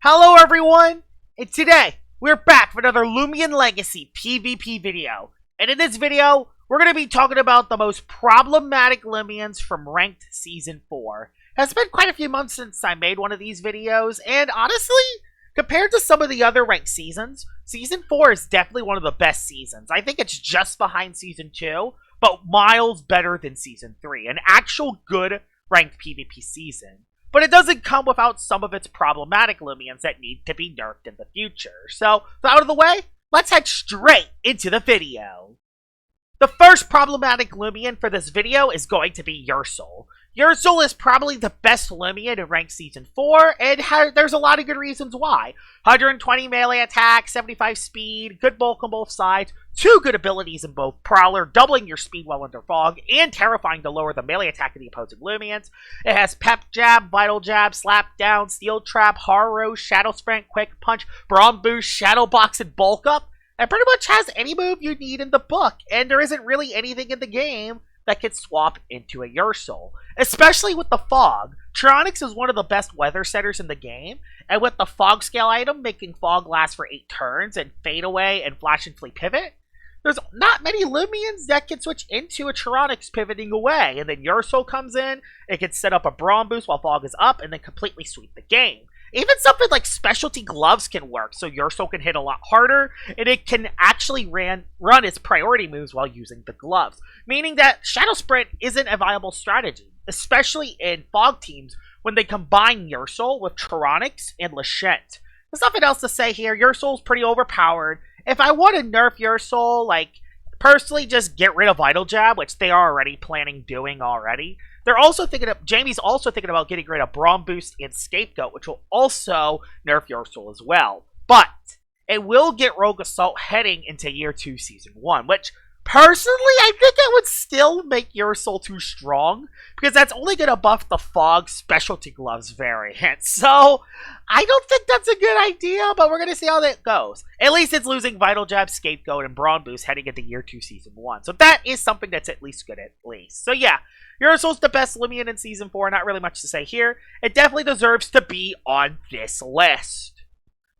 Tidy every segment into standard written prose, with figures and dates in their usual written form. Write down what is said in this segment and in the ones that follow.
Hello everyone, and today we're back for another Loomian Legacy PvP video. And in this video, we're going to be talking about the most problematic Loomians from Ranked Season 4. It has been quite a few months since I made one of these videos, and honestly, compared to some of the other Ranked seasons, Season 4 is definitely one of the best seasons. I think it's just behind Season 2, but miles better than Season 3. An actual good Ranked PvP season. But it doesn't come without some of its problematic Loomians that need to be nerfed in the future. So, out of the way, let's head straight into the video. The first problematic Loomian for this video is going to be Ursoul. Ursoul is probably the best Loomian in Ranked Season 4, and there's a lot of good reasons why. 120 melee attack, 75 speed, good bulk on both sides, 2 good abilities in both Prowler, doubling your speed while under fog, and terrifying to lower the melee attack of the opposing Loomians. It has Pep Jab, Vital Jab, Slap Down, Steel Trap, Haro, Shadow Sprint, Quick Punch, Brawn Boost, Shadow Box, and Bulk Up. And pretty much has any move you need in the book, and there isn't really anything in the game that can swap into a Ursoul. Especially with the Fog. Tronics is one of the best weather setters in the game, and with the Fog Scale item making Fog last for 8 turns, and Fade Away and Flash and Flee Pivot, there's not many Loomians that can switch into a Tronics pivoting away, and then Ursoul comes in, it can set up a Brawn Boost while Fog is up, and then completely sweep the game. Even something like Specialty Gloves can work, so Ursoul can hit a lot harder, and it can actually run its priority moves while using the gloves, meaning that Shadow Sprint isn't a viable strategy, especially in Fog teams when they combine Ursoul with Tronics and Lachette. There's nothing else to say here. Ursoul's pretty overpowered. If I want to nerf Ursoul, personally just get rid of Vital Jab, which they are already planning doing already. Jamie's also thinking about getting rid of Brawn Boost and Scapegoat, which will also nerf Ursoul as well. But it will get Rogue Assault heading into Year 2 Season 1, which personally I think it would still make Ursoul too strong, because that's only going to buff the Fog Specialty Gloves variant. So I don't think that's a good idea, but we're going to see how that goes. At least it's losing Vital Jab, Scapegoat, and Brawn Boost heading into Year 2 Season 1. So that is something that's at least good at least. So yeah, Ursoul's the best Loomian in Season 4, not really much to say here. It definitely deserves to be on this list.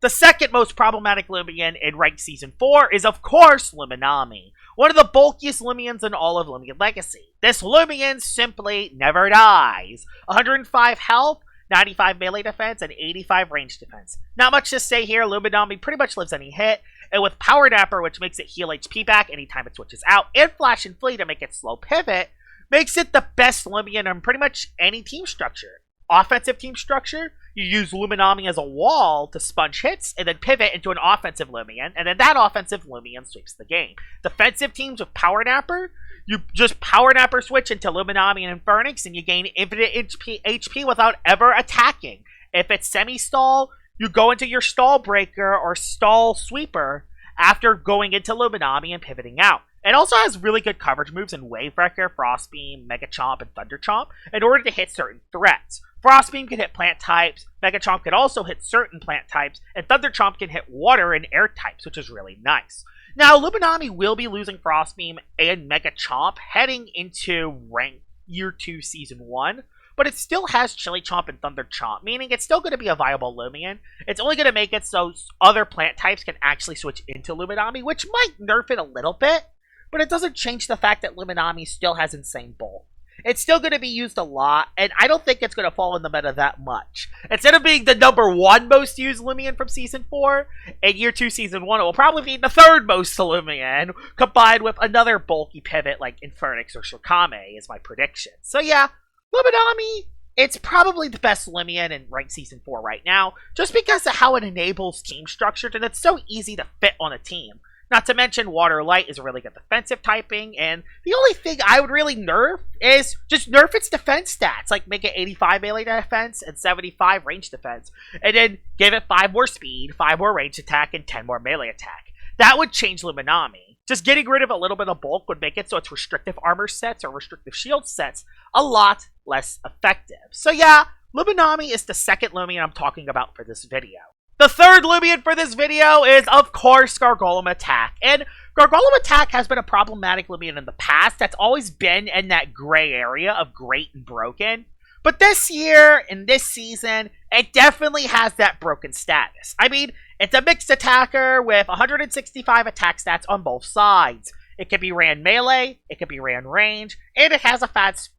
The second most problematic Loomian in Ranked Season 4 is, of course, Luminami. One of the bulkiest Loomians in all of Loomian Legacy. This Loomian simply never dies. 105 health, 95 melee defense, and 85 range defense. Not much to say here. Luminami pretty much lives any hit, and with Power Napper, which makes it heal HP back anytime it switches out, and Flash and Flee to make it slow pivot, makes it the best Loomian in pretty much any team structure. Offensive team structure, you use Luminami as a wall to sponge hits, and then pivot into an offensive Loomian, and then that offensive Loomian sweeps the game. Defensive teams with Power Napper, you just Power Napper switch into Luminami and Infernix, and you gain infinite HP without ever attacking. If it's semi-stall, you go into your Stall Breaker or Stall Sweeper after going into Luminami and pivoting out. It also has really good coverage moves in Wave Breaker, Frost Beam, Mega Chomp, and Thunder Chomp in order to hit certain threats. Frost Beam can hit plant types, Mega Chomp can also hit certain plant types, and Thunder Chomp can hit water and air types, which is really nice. Now, Luminami will be losing Frost Beam and Mega Chomp heading into Year 2 Season 1, but it still has Chili Chomp and Thunder Chomp, meaning it's still going to be a viable Loomian. It's only going to make it so other plant types can actually switch into Luminami, which might nerf it a little bit, but it doesn't change the fact that Luminami still has insane bulk. It's still going to be used a lot, and I don't think it's going to fall in the meta that much. Instead of being the #1 most used Loomian from Season 4, in Year 2 Season 1, it will probably be the 3rd most Loomian, combined with another bulky pivot like Infernix or Shokame is my prediction. So yeah, Luminami, it's probably the best Loomian in Ranked Season 4 right now, just because of how it enables team structure, and it's so easy to fit on a team. Not to mention, Water Light is a really good defensive typing, and the only thing I would really nerf is just nerf its defense stats, like make it 85 melee defense and 75 range defense, and then give it 5 more speed, 5 more range attack, and 10 more melee attack. That would change Luminami. Just getting rid of a little bit of bulk would make it so its restrictive armor sets or restrictive shield sets a lot less effective. So yeah, Luminami is the second Loomian I'm talking about for this video. The third Loomian for this video is, of course, Gargolem Attack. And Gargolem Attack has been a problematic Loomian in the past that's always been in that gray area of great and broken. But this year, in this season, it definitely has that broken status. I mean, it's a mixed attacker with 165 attack stats on both sides. It can be ran melee, it can be ran range, and it has a fast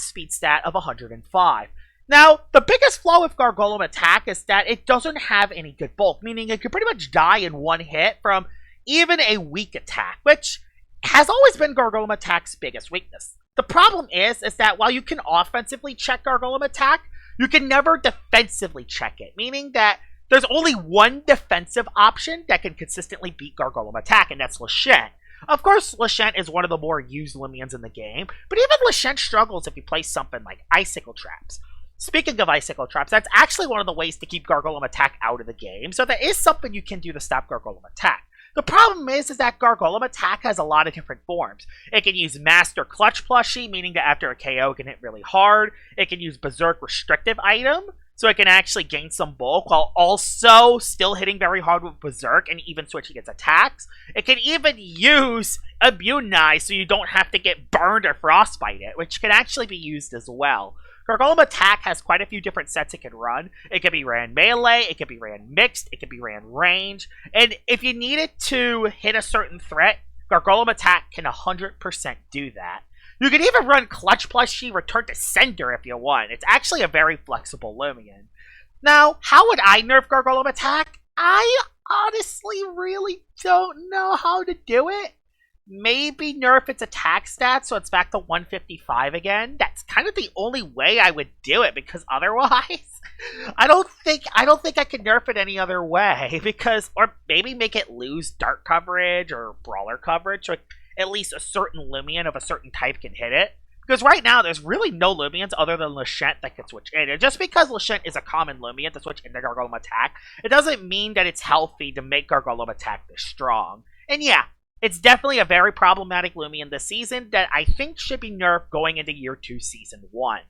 speed stat of 105. Now, the biggest flaw with Gargolem attack is that it doesn't have any good bulk, meaning it can pretty much die in one hit from even a weak attack, which has always been Gargolem attack's biggest weakness. The problem is that while you can offensively check Gargolem attack, you can never defensively check it, meaning that there's only one defensive option that can consistently beat Gargolem attack, and that's Lashent. Of course, Lashent is one of the more used Loomians in the game, but even Lashent struggles if you play something like Icicle Traps. Speaking of Icicle Traps, that's actually one of the ways to keep Gargolem attack out of the game, so that is something you can do to stop Gargolem attack. The problem is that Gargolem attack has a lot of different forms. It can use Master Clutch Plushie, meaning that after a KO it can hit really hard. It can use Berserk Restrictive Item, so it can actually gain some bulk while also still hitting very hard with Berserk and even switching its attacks. It can even use Immunize so you don't have to get burned or frostbite it, which can actually be used as well. Gargolem attack has quite a few different sets it can run. It can be ran melee, it can be ran mixed, it can be ran range, and if you need it to hit a certain threat, Gargolem attack can 100% do that. You can even run Clutch Plushie Return to Sender if you want. It's actually a very flexible Loomian. Now, how would I nerf Gargolem attack? I honestly really don't know how to do it. Maybe nerf its attack stats so it's back to 155 again. That's kind of the only way I would do it, because otherwise, I don't think I could nerf it any other way. Or maybe make it lose dart coverage or brawler coverage, so at least a certain Loomian of a certain type can hit it. Because right now, there's really no Loomians other than Lashent that can switch in. And just because Lashent is a common Loomian to switch into Gargolem attack, it doesn't mean that it's healthy to make Gargolem attack this strong. And yeah, it's definitely a very problematic Loomian this season that I think should be nerfed going into Year 2 Season 1.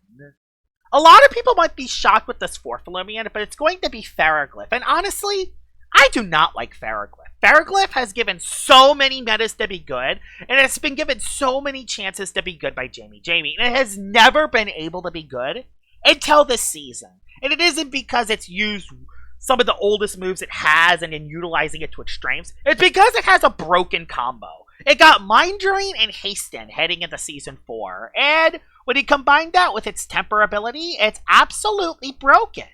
A lot of people might be shocked with this fourth Loomian, but it's going to be Pharoglyph. And honestly, I do not like Pharoglyph. Pharoglyph has given so many metas to be good, and it's been given so many chances to be good by Jamie, and it has never been able to be good until this season. And it isn't because it's used some of the oldest moves it has and in utilizing it to its strengths. It's because it has a broken combo. It got Mind Drain and Hasten heading into Season 4, and when you combine that with its Temper ability, it's absolutely broken.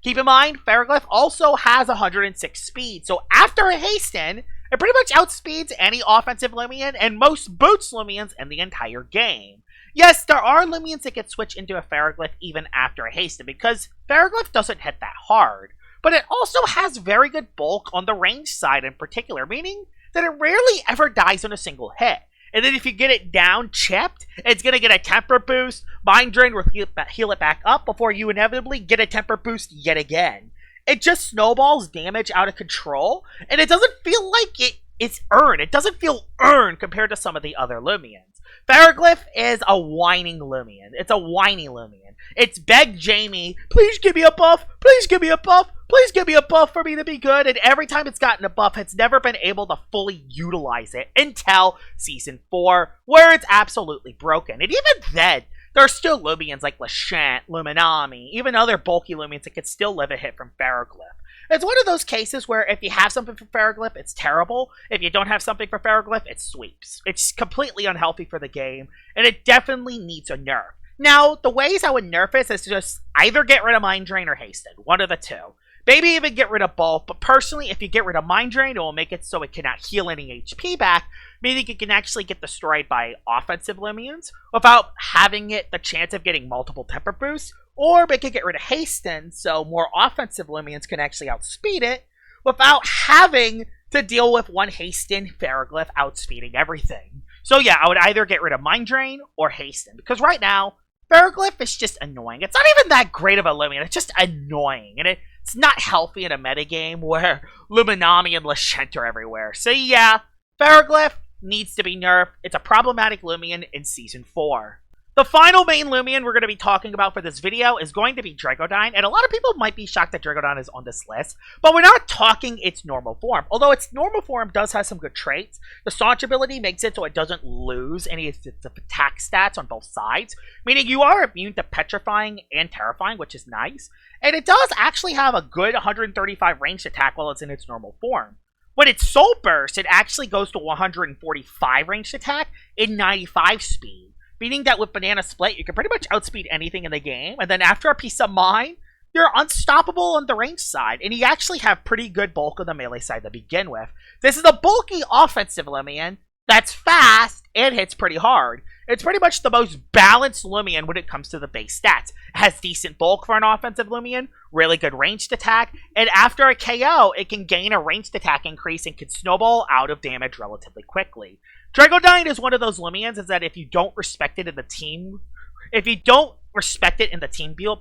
Keep in mind, Pharoglyph also has 106 speed, so after a Hasten, it pretty much outspeeds any offensive Loomian and most boots Loomians in the entire game. Yes, there are Loomians that can switch into a Pharoglyph even after a Hasten, because Pharoglyph doesn't hit that hard, but it also has very good bulk on the range side in particular, meaning that it rarely ever dies on a single hit. And then if you get it down chipped, it's going to get a temper boost. Mind Drain will heal it back up before you inevitably get a temper boost yet again. It just snowballs damage out of control, and it doesn't feel like it's earned. It doesn't feel earned compared to some of the other Loomians. Pharoglyph is a whining Loomian. It's a whiny Loomian. It's begged Jamie, please give me a buff, please give me a buff, please give me a buff for me to be good, and every time it's gotten a buff, it's never been able to fully utilize it until Season 4, where it's absolutely broken. And even then, there are still Loomians like Lashent, Luminami, even other bulky Loomians that can still live a hit from Pharoglyph. It's one of those cases where if you have something for Pharoglyph, it's terrible. If you don't have something for Pharoglyph, it sweeps. It's completely unhealthy for the game, and it definitely needs a nerf. Now, the ways I would nerf it is to just either get rid of Mind Drain or Hasten. One of the two. Maybe even get rid of both, but personally, if you get rid of Mind Drain, it will make it so it cannot heal any HP back, meaning it can actually get destroyed by offensive Loomians without having it the chance of getting multiple temper boosts, or make it get rid of Hasten so more offensive Loomians can actually outspeed it without having to deal with one Hasten Pharoglyph outspeeding everything. So yeah, I would either get rid of Mind Drain or Hasten, because right now, Pharoglyph is just annoying. It's not even that great of a Loomian, it's just annoying, and it's not healthy in a metagame where Luminami and Lashent are everywhere. So yeah, Pharoglyph needs to be nerfed. It's a problematic Loomian in Season 4. The final main Loomian we're going to be talking about for this video is going to be Dragodine, and a lot of people might be shocked that Dragodine is on this list, but we're not talking its normal form. Although its normal form does have some good traits, the Staunch ability makes it so it doesn't lose any of its attack stats on both sides, meaning you are immune to Petrifying and Terrifying, which is nice, and it does actually have a good 135 ranged attack while it's in its normal form. When it's Soul Burst, it actually goes to 145 ranged attack and 95 speed. Meaning that with Banana Split, you can pretty much outspeed anything in the game, and then after a Piece of Mind, you're unstoppable on the range side, and you actually have pretty good bulk on the melee side to begin with. This is a bulky offensive Loomian that's fast and hits pretty hard. It's pretty much the most balanced Loomian when it comes to the base stats. It has decent bulk for an offensive Loomian, really good ranged attack, and after a KO, it can gain a ranged attack increase and can snowball out of damage relatively quickly. Dragodine is one of those Loomians is that if you don't respect it in the team,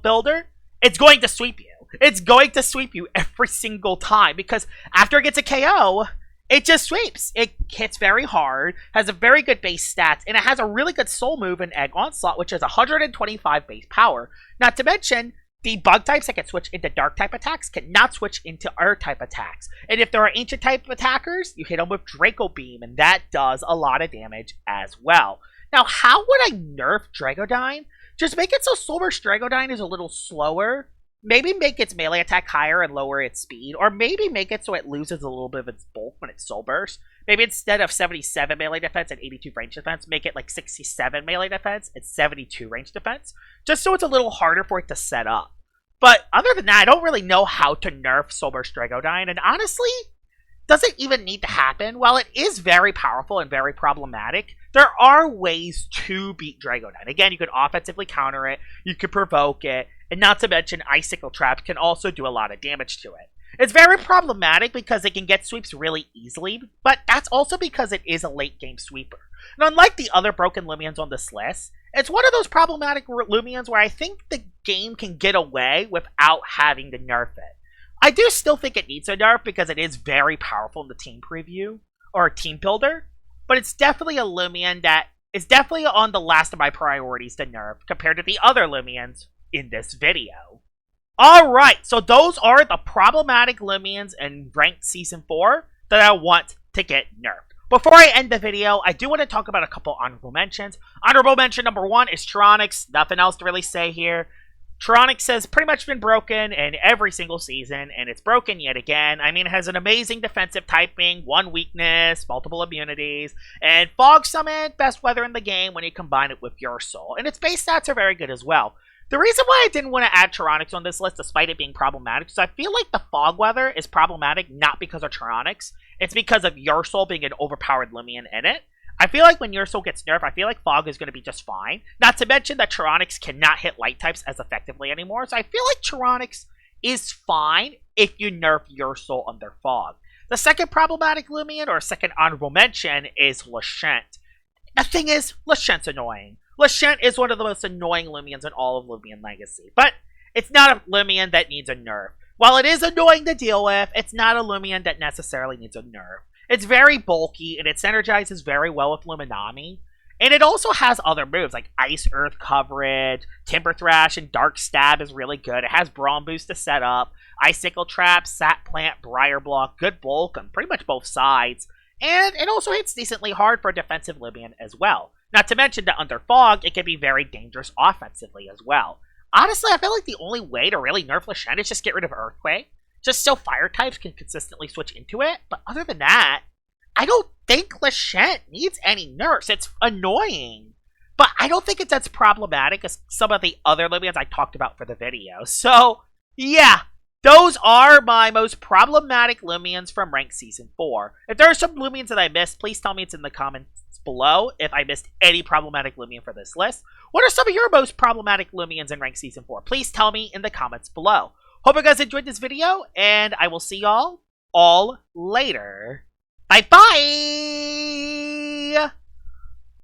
builder, it's going to sweep you. It's going to sweep you every single time because after it gets a KO, it just sweeps. It hits very hard, has a very good base stats, and it has a really good soul move in Egg Onslaught, which is 125 base power. Not to mention, the bug types that can switch into dark type attacks cannot switch into earth type attacks. And if there are ancient type attackers, you hit them with Draco Beam, and that does a lot of damage as well. Now, how would I nerf Dragodine? Just make it so Soul Burst Dragodine is a little slower. Maybe make its melee attack higher and lower its speed. Or maybe make it so it loses a little bit of its bulk when it's Soul Burst. Maybe instead of 77 melee defense and 82 range defense, make it like 67 melee defense and 72 range defense. Just so it's a little harder for it to set up. But other than that, I don't really know how to nerf Soul Burst Dragodine. And honestly, doesn't even need to happen. While it is very powerful and very problematic, there are ways to beat Dragodine. Again, you could offensively counter it, you could provoke it, and not to mention Icicle Trap can also do a lot of damage to it. It's very problematic because it can get sweeps really easily, but that's also because it is a late game sweeper. And unlike the other broken Loomians on this list, it's one of those problematic Loomians where I think the game can get away without having to nerf it. I do still think it needs a nerf because it is very powerful in the team preview, or team builder, but it's definitely a Loomian that is definitely on the last of my priorities to nerf compared to the other Loomians in this video. Alright, so those are the problematic Loomians in Ranked Season 4 that I want to get nerfed. Before I end the video, I do want to talk about a couple honorable mentions. Honorable mention number 1 is Tronix. Nothing else to really say here. Tronix has pretty much been broken in every single season, and it's broken yet again. I mean, it has an amazing defensive typing, 1 weakness, multiple immunities, and Fog Summon, best weather in the game when you combine it with Ursoul. And its base stats are very good as well. The reason why I didn't want to add Tronix on this list, despite it being problematic, is I feel like the Fog Weather is problematic not because of Tronix. It's because of Ursoul being an overpowered Loomian in it. I feel like when Ursoul gets nerfed, I feel like Fog is going to be just fine. Not to mention that Tronix cannot hit light types as effectively anymore, so I feel like Tronix is fine if you nerf Ursoul under Fog. The second problematic Loomian, or second honorable mention, is Lashent. The thing is, Lashent's annoying. Lashent is one of the most annoying Loomians in all of Loomian Legacy, but it's not a Loomian that needs a nerf. While it is annoying to deal with, it's not a Loomian that necessarily needs a nerf. It's very bulky, and it synergizes very well with Luminami, and it also has other moves, like Ice Earth coverage, Timber Thrash, and Dark Stab is really good. It has Brawn Boost to set up, Icicle Trap, Sap Plant, Briar Block, good bulk on pretty much both sides, and it also hits decently hard for a defensive Loomian as well. Not to mention that under Fog, it can be very dangerous offensively as well. Honestly, I feel like the only way to really nerf Lashent is just get rid of Earthquake, just so fire types can consistently switch into it. But other than that, I don't think Lashent needs any nerfs. It's annoying, but I don't think it's as problematic as some of the other Loomians I talked about for the video. So, yeah, those are my most problematic Loomians from Ranked Season 4. If there are some Loomians that I missed, please tell me it's in the comments below if I missed any problematic Loomian for this list. What are some of your most problematic Loomians in Ranked Season 4? Please tell me in the comments below. Hope you guys enjoyed this video, and I will see y'all all later. Bye-bye!